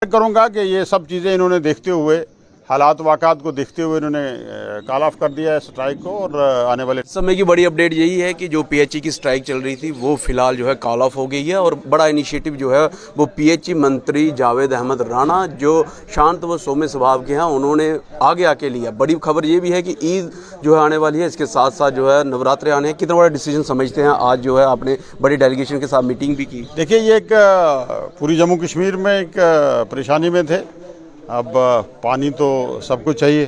मुबारक करूंगा कि ये सब चीज़ें इन्होंने देखते हुए, हालात वाक़ात को देखते हुए इन्होंने कॉल ऑफ कर दिया है स्ट्राइक को। और आने वाले समय की बड़ी अपडेट यही है कि जो पीएचई की स्ट्राइक चल रही थी वो फिलहाल जो है कॉल ऑफ हो गई है, और बड़ा इनिशिएटिव जो है वो पीएचई मंत्री जावेद अहमद राणा, जो शांत व सौम्य स्वभाव के हैं, उन्होंने आगे आके लिया। बड़ी खबर ये भी है कि ईद जो है आने वाली है, इसके साथ साथ जो है नवरात्रे आने हैं। कितना बड़ा डिसीजन समझते हैं? आज जो है आपने बड़ी डेलीगेशन के साथ मीटिंग भी की। देखिए, ये एक पूरी जम्मू कश्मीर में एक परेशानी में थे। अब पानी तो सबको चाहिए।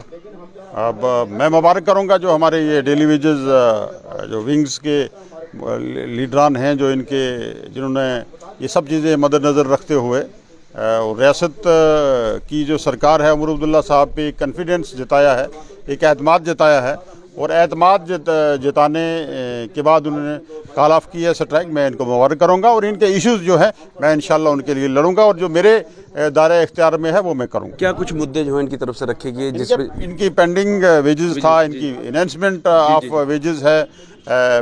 अब मैं मुबारक करूंगा जो हमारे ये डेली वेजेस जो विंग्स के लीडरान हैं, जो जिन्होंने ये सब चीज़ें मद्देनज़र रखते हुए रियासत की जो सरकार है, उमर अब्दुल्ला साहब पे कॉन्फिडेंस जताया है, एक एतमाद जताया है। और एतमाद जताने के बाद उन्होंने कॉल ऑफ किया स्ट्राइक। मैं इनको मुबारक करूंगा और इनके इश्यूज़ जो है मैं इंशाल्लाह उनके लिए लड़ूंगा, और जो मेरे दायरे इख्तियार में है वो मैं करूंगा। क्या कुछ मुद्दे जो है इनकी तरफ से रखे गए जिसमें इनकी पेंडिंग वेजेस था, इनकी इनहेंसमेंट ऑफ वेजेस है,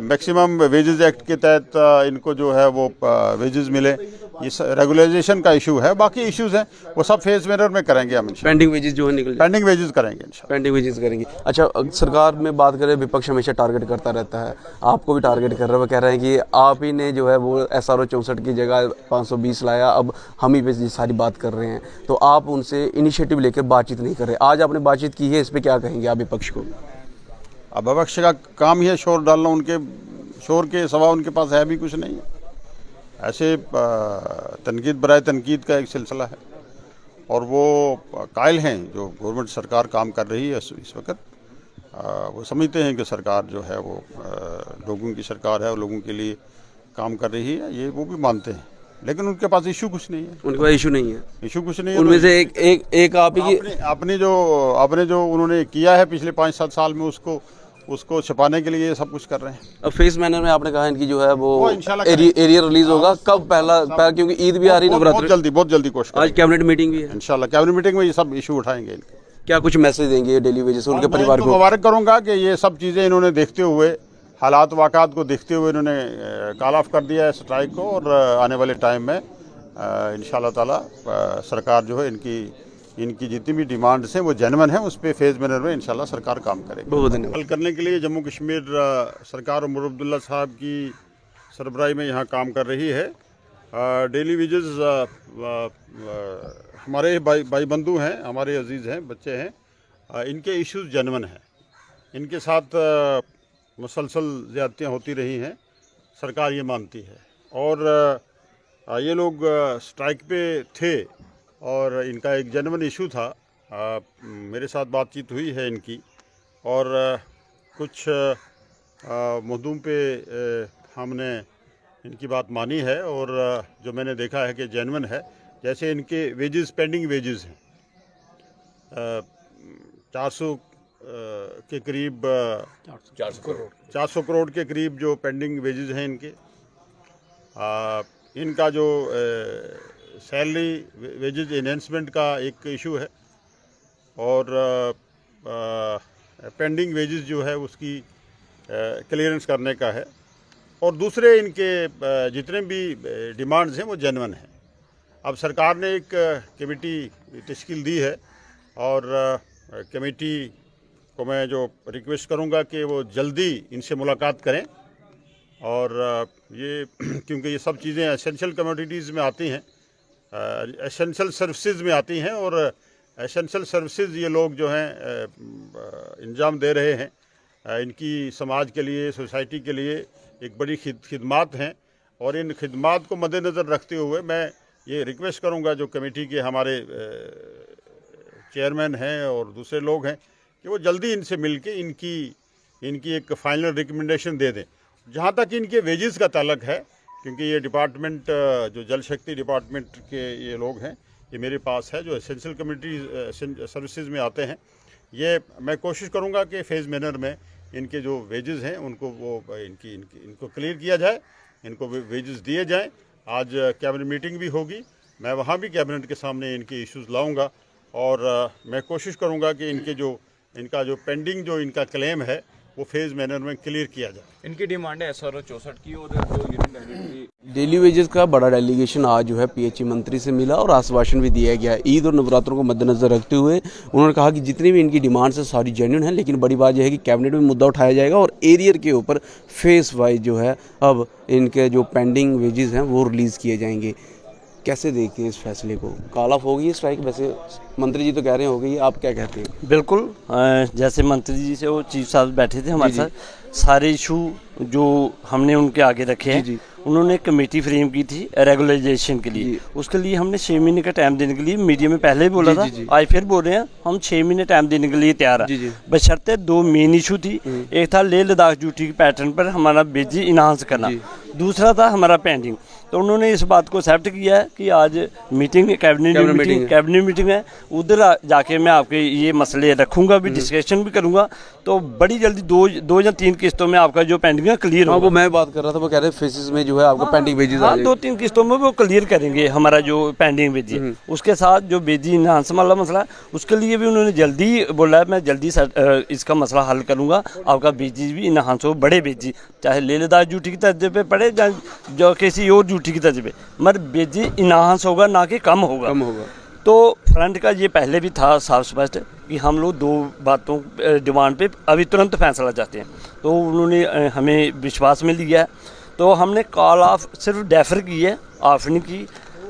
मैक्सिमम वेजेस एक्ट के तहत इनको जो है वो वेजेस मिले, ये रेगुलराइजेशन का इशू है। बाकी इश्यूज हैं वो सब फेज मिरर में करेंगे हम। पेंडिंग वेजेस जो है निकल पेंडिंग वेजेस करेंगे इंशाल्लाह। पेंडिंग वेजेस करेंगे। अच्छा, सरकार में बात करें, विपक्ष हमेशा टारगेट करता रहता है, आपको भी टारगेट कर रहा है। वो कह रहे हैं कि आप ही ने जो है वो SRO 64 की जगह 520 लाया, अब हम ही पे ये सारी बात कर रहे हैं, तो आप उनसे इनिशिएटिव लेकर बातचीत नहीं कर रहे। आज आपने बातचीत की है, इस पर क्या कहेंगे आप विपक्ष को? अब विपक्ष का काम ही है शोर डालना, उनके शोर के सिवा उनके पास है भी कुछ नहीं है। ऐसे तनकीद बराए तनकीद का एक सिलसिला है, और वो कायल हैं जो गवर्नमेंट सरकार काम कर रही है इस वक्त। वो समझते हैं कि सरकार जो है वो लोगों की सरकार है और लोगों के लिए काम कर रही है, ये वो भी मानते हैं। लेकिन उनके पास इशू कुछ नहीं है। उनके पास इशू नहीं है। इशू कुछ नहीं है। उनमें से एक आप ही की आपने जो उन्होंने किया है पिछले 5-7 साल में, उसको छिपाने के लिए ये सब कुछ कर रहे हैं। अब फेस मैनर में आपने कहा इनकी जो है वो एरिया रिलीज होगा कब? पहला क्योंकि ईद भी आ रही, नवरात्र बहुत जल्दी कोशिश। आज कैबिनेट मीटिंग भी है, इंशाल्लाह कैबिनेट मीटिंग में ये सब इशू उठाएंगे इनके। क्या कुछ मैसेज देंगे डेली वेजेस उनके परिवार को? मुबारक करूंगा कि ये सब चीज़ें इन्होंने देखते हुए, हालात वाक़ात को देखते हुए इन्होंने कॉल ऑफ कर दिया है स्ट्राइक को। और आने वाले टाइम में इंशाल्लाह ताला सरकार जो है इनकी जितनी भी डिमांड्स हैं वो जेन्युइन हैं, उस पर फेज मैनर में इंशाल्लाह सरकार काम करेगी। बहुत धन्यवाद। हल करने के लिए जम्मू कश्मीर सरकार उमर अब्दुल्ला साहब की सरबराही में यहाँ काम कर रही है। डेली वेजेस हमारे भाई बंधु हैं, हमारे अजीज़ हैं, बच्चे हैं, इनके इश्यूज जेन्युइन हैं। इनके साथ मुसलसल ज़्यादतियाँ होती रही हैं, सरकार ये मानती है। और ये लोग स्ट्राइक पे थे और इनका एक जेन्युइन इशू था। मेरे साथ बातचीत हुई है इनकी, और कुछ मुद्दों पे हमने इनकी बात मानी है, और जो मैंने देखा है कि जेन्युइन है। जैसे इनके वेजेस, पेंडिंग वेजेस हैं 400 के करीब, 400 करोड़ के करीब जो पेंडिंग वेजेस हैं इनके। इनका जो सैलरी वेजेस इन्हेंसमेंट का एक इशू है, और पेंडिंग वेजेस जो है उसकी क्लियरेंस करने का है। और दूसरे इनके जितने भी डिमांड्स हैं वो जेन्युइन हैं। अब सरकार ने एक कमेटी तश्कील दी है, और कमेटी को मैं जो रिक्वेस्ट करूंगा कि वो जल्दी इनसे मुलाकात करें। और ये क्योंकि ये सब चीज़ें एसेंशियल कमोडिटीज़ में आती हैं, एसेंशियल सर्विसेज में आती हैं, और एसेंशियल सर्विसेज ये लोग जो हैं इंजाम दे रहे हैं, इनकी समाज के लिए, सोसाइटी के लिए एक बड़ी खिदमात हैं। और इन खिदमात को मद्देनज़र रखते हुए मैं ये रिक्वेस्ट करूंगा जो कमेटी के हमारे चेयरमैन हैं और दूसरे लोग हैं कि वो जल्दी इनसे मिलके इनकी एक फाइनल रिकमेंडेशन दे दें। जहाँ तक इनके वेजेस का ताल्लुक है, क्योंकि ये डिपार्टमेंट जो जल शक्ति डिपार्टमेंट के ये लोग हैं, ये मेरे पास है, जो एसेंशियल कम्युनिटी सर्विसेज में आते हैं। ये मैं कोशिश करूँगा कि फेज़ मैनर में इनके जो वेजेस हैं उनको इनको क्लियर किया जाए, इनको वेजेस दिए जाएँ। आज कैबिनेट मीटिंग भी होगी, मैं वहाँ भी कैबिनेट के सामने इनके इश्यूज़ लाऊँगा, और मैं कोशिश करूँगा कि इनका जो पेंडिंग जो इनका क्लेम है वो फेज़ मैनर में क्लियर किया जाए। इनकी डिमांड है SRO 64 की और जो यूनियन डायरेक्टर डेली वेजेस का बड़ा डेलीगेशन आज जो है पीएचई मंत्री से मिला और आश्वासन भी दिया गया। ईद और नवरात्रों को मद्देनजर रखते हुए उन्होंने कहा कि जितनी भी इनकी डिमांड्स है सारी जेन्युइन है, लेकिन बड़ी बात यह है कि कैबिनेट में मुद्दा उठाया जाएगा और एरियर के ऊपर फेस वाइज जो है अब इनके जो पेंडिंग वेजेस हैं वो रिलीज़ किए जाएंगे। कैसे देखते हैं इस फैसले को? कॉल ऑफ होगी स्ट्राइक? वैसे मंत्री जी तो कह रहे हैं हो गई, आप क्या कहते हैं? बिल्कुल, जैसे मंत्री जी से वो चीफ साहब बैठे थे हमारे साथ, सारे इशू जो हमने उनके आगे रखे हैं, उन्होंने कमेटी फ्रेम की थी रेगुलराइजेशन के लिए। उसके लिए हमने 6 महीने का टाइम देने के लिए मीडिया में पहले ही बोला था, आज फिर बोल रहे हैं हम 6 महीने टाइम देने के लिए तैयार है। बशर्ते 2 मेन इशू थी, एक था लेह लद्दाख ड्यूटी के पैटर्न पर हमारा बेजी इन्हांस करना, दूसरा था हमारा पेंडिंग। तो उन्होंने इस बात को एक्सेप्ट किया है कि आज मीटिंग कैबिनेट मीटिंग है, उधर जाके मैं आपके ये मसले रखूंगा भी, डिस्कशन भी करूंगा, तो बड़ी जल्दी 2 या 3 किस्तों में आपका जो पेंडिंग है क्लियर होगा। वो मैं बात कर रहा था, वो कह रहे फेसेस में जो है आपका पेंडिंग वेजेस हाँ 2-3 किस्तों में वो क्लियर करेंगे हमारा जो पेंडिंग वेजी। उसके साथ जो बेजी इन्हांस वाला मसला उसके लिए भी उन्होंने जल्दी बोला है, मैं जल्दी इसका मसला हल करूंगा, आपका बेजी भी इन्हांस हो, बड़े बेजी, चाहे लेह लद्दाख ड्यूटी की तर्ज पे पड़े या जो किसी और ड्यूटी की तर्ज पे, मगर बेजी इन्हांस होगा ना कि कम होगा। तो फ्रंट का ये पहले भी था साफ स्पष्ट कि हम लोग 2 बातों डिमांड पे अभी तुरंत फैसला चाहते हैं, तो उन्होंने हमें विश्वास में लिया है। तो हमने कॉल ऑफ सिर्फ डेफर की है, ऑफ नहीं की।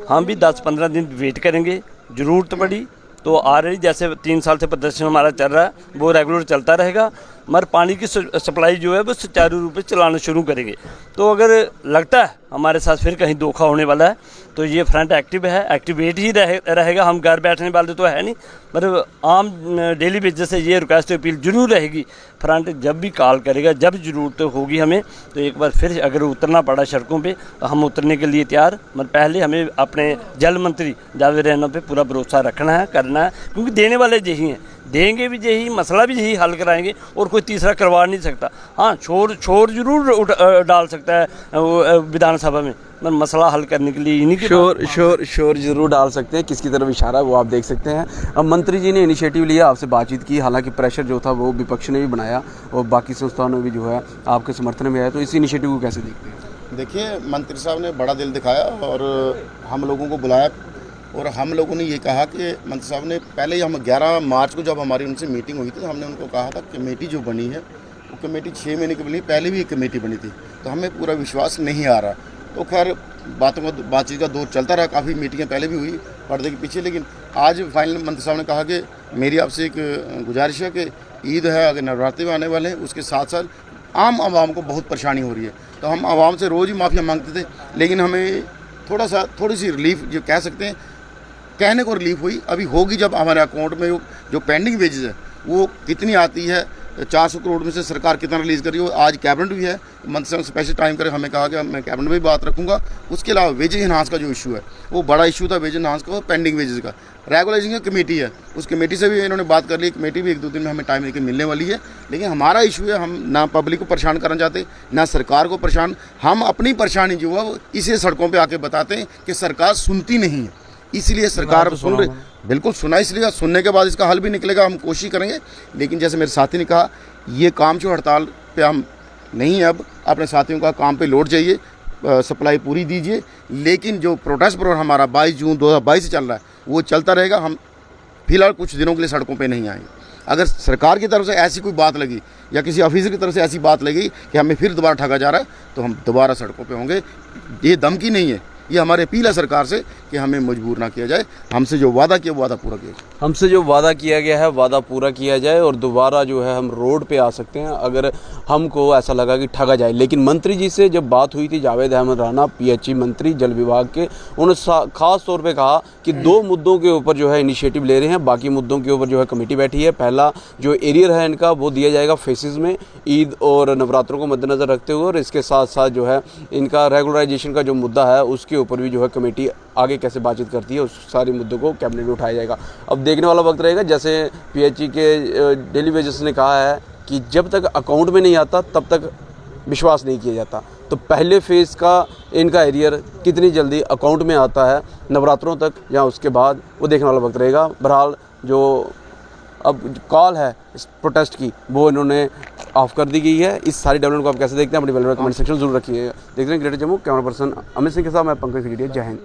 हम भी 10-15 दिन वेट करेंगे, ज़रूरत पड़ी तो ऑलरेडी जैसे 3 साल से प्रदर्शन हमारा चल रहा है वो रेगुलर चलता रहेगा, मगर पानी की सप्लाई जो है वो सुचारू रूप से चलाना शुरू करेंगे। तो अगर लगता है हमारे साथ फिर कहीं धोखा होने वाला है तो ये फ्रंट एक्टिव है, एक्टिवेट ही रहेगा, हम घर बैठने वाले तो है नहीं। मतलब आम डेली बेसिस से ये रिक्वेस्ट अपील जरूर रहेगी, फ्रंट जब भी कॉल करेगा, जब ज़रूरत होगी हमें, तो एक बार फिर अगर उतरना पड़ा सड़कों पे तो हम उतरने के लिए तैयार। मगर पहले हमें अपने जल मंत्री जावेद रहना पे पूरा भरोसा रखना है, करना है, क्योंकि देने वाले यही हैं, देंगे भी यही, मसला भी यही हल कराएंगे और कोई तीसरा करवा नहीं सकता। हाँ शोर जरूर डाल सकता है विधानसभा में, मगर मसला हल करने के लिए इन्हीं के शोर जरूर डाल सकते हैं। किसकी तरफ इशारा है वो आप देख सकते हैं। अब मंत्री जी ने इनिशिएटिव लिया, आपसे बातचीत की, हालांकि प्रेशर जो था वो विपक्ष ने भी बनाया और बाकी संस्थाओं ने भी जो है आपके समर्थन में आया, तो इस इनिशिएटिव को कैसे देखते हैं? देखिए, मंत्री साहब ने बड़ा दिल दिखाया और हम लोगों को बुलाया और हम लोगों ने ये कहा कि मंत्री साहब ने पहले ही, हम 11 मार्च को जब हमारी उनसे मीटिंग हुई थी, हमने उनको कहा था कमेटी जो बनी है वो कमेटी 6 महीने की बनी, पहले भी एक कमेटी बनी थी, तो हमें पूरा विश्वास नहीं आ रहा। तो खैर बातचीत का दौर चलता रहा, काफ़ी मीटिंगें पहले भी हुई पर्दे के पीछे, लेकिन आज फाइनल मंत्री साहब ने कहा कि मेरी आपसे एक गुजारिश है कि ईद है, अगर नवरात्रि में आने वाले हैं, उसके साथ साथ आम आवाम को बहुत परेशानी हो रही है। तो हम आवाम से रोज़ ही माफ़िया मांगते थे, लेकिन हमें थोड़ी सी रिलीफ जो कह सकते हैं, कहने को रिलीफ हुई, अभी होगी जब हमारे अकाउंट में जो पेंडिंग वेजेस है वो कितनी आती है, 400 करोड़ में से सरकार कितना रिलीज़ कर रही है। आज कैबिनेट भी है, मंत्री साहब स्पेशल टाइम कर हमें कहा कि मैं कैबिनेट में भी बात रखूंगा। उसके अलावा वेजेज इन्हांस का जो इशू है वो बड़ा इशू था, वेज इन्हांस का, पेंडिंग वेजेस का। रेगुलाइजेशन की कमेटी है, उस कमेटी से भी इन्होंने बात कर ली, कमेटी भी 1-2 दिन में हमें टाइम लेकर मिलने वाली है। लेकिन हमारा इशू है, हम ना पब्लिक को परेशान करना चाहते, ना सरकार को परेशान, हम अपनी परेशानी जो है इसे सड़कों पर आके बताते हैं कि सरकार सुनती नहीं है, इसलिए सरकार सुन रही, बिल्कुल सुना, इसलिए सुनने के बाद इसका हल भी निकलेगा, हम कोशिश करेंगे। लेकिन जैसे मेरे साथी ने कहा, ये काम जो हड़ताल पे हम नहीं है, अब अपने साथियों का काम पे लौट जाइए, सप्लाई पूरी दीजिए। लेकिन जो प्रोटेस्ट प्रोग्राम हमारा 22 जून 2022 से चल रहा है वो चलता रहेगा। हम फिलहाल कुछ दिनों के लिए सड़कों पे नहीं आएंगे। अगर सरकार की तरफ से ऐसी कोई बात लगी या किसी ऑफिसर की तरफ से ऐसी बात लगी कि हमें फिर दोबारा ठगा जा रहा है, तो हम दोबारा सड़कों पे होंगे। ये धमकी नहीं है, ये हमारी अपील है सरकार से कि हमें मजबूर ना किया जाए, हमसे जो वादा किया वो वादा पूरा किया जाए। हमसे जो वादा किया गया है वादा पूरा किया जाए और दोबारा जो है हम रोड पे आ सकते हैं अगर हमको ऐसा लगा कि ठगा जाए। लेकिन मंत्री जी से जब बात हुई थी, जावेद अहमद राणा पीएचई मंत्री जल विभाग के, उन्होंने खास तौर पे कहा कि 2 मुद्दों के ऊपर जो है इनिशिएटिव ले रहे हैं, बाकी मुद्दों के ऊपर जो है कमेटी बैठी है। पहला जो एरियर है इनका वो दिया जाएगा फेसेस में, ईद और नवरात्रों को मद्देनज़र रखते हुए, और इसके साथ साथ जो है इनका रेगुलराइजेशन का जो मुद्दा है उसके ऊपर भी जो है कमेटी आगे कैसे बातचीत करती है, उस सारे मुद्दों को कैबिनेट में उठाया जाएगा। अब देखने वाला वक्त रहेगा। जैसे पीएचई के डेली वेजेस ने कहा है कि जब तक अकाउंट में नहीं आता तब तक विश्वास नहीं किया जाता, तो पहले फेज़ का इनका एरियर कितनी जल्दी अकाउंट में आता है नवरात्रों तक या उसके बाद, वो देखने वाला वक्त रहेगा। बहरहाल जो अब कॉल है इस प्रोटेस्ट की वो इन्होंने ऑफ कर दी गई है। इस सारी डेवलपमेंट को आप कैसे देखते हैं अपनी वेलवेट कमेंट सेक्शन जरूर रखिएगा। देखते हैं greater Jammu, camera person Amit Singh के साथ मैं पंकज खिजड़िया। जय हिंद।